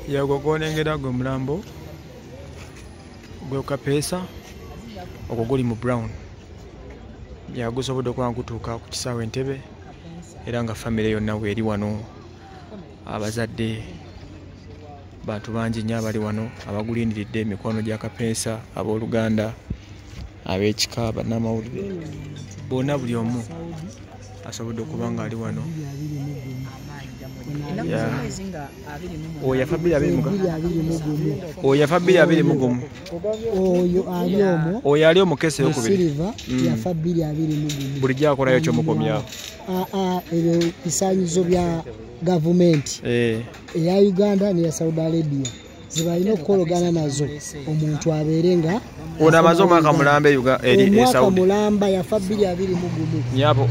Yago gonengera gwe mulambo gwe kapeesa ogwo guli mu brown yagusobodde okuba gutuuka ku kisaawe Entebbe era nga famire yonna weeri wano abazadde bantu bangi nnyo abali wano abagulindiridde emikono gya kapeesa abooluganda ab'ekika bannamawulire bonna buli omu asobodde okuba nga ali wano. Oyo yafa 221 oyo ali omukese okubiri yafa 221 bulijjo akolayo kyomukomyawo ebyo bisaanyizo bya gavumenti eya Uganda neya Saudi Arabia zibalina okukologana nazo omuntu abeere nga ono amaze omwaka mulamba eri e Saudi mulamba yafa 221 nyabo.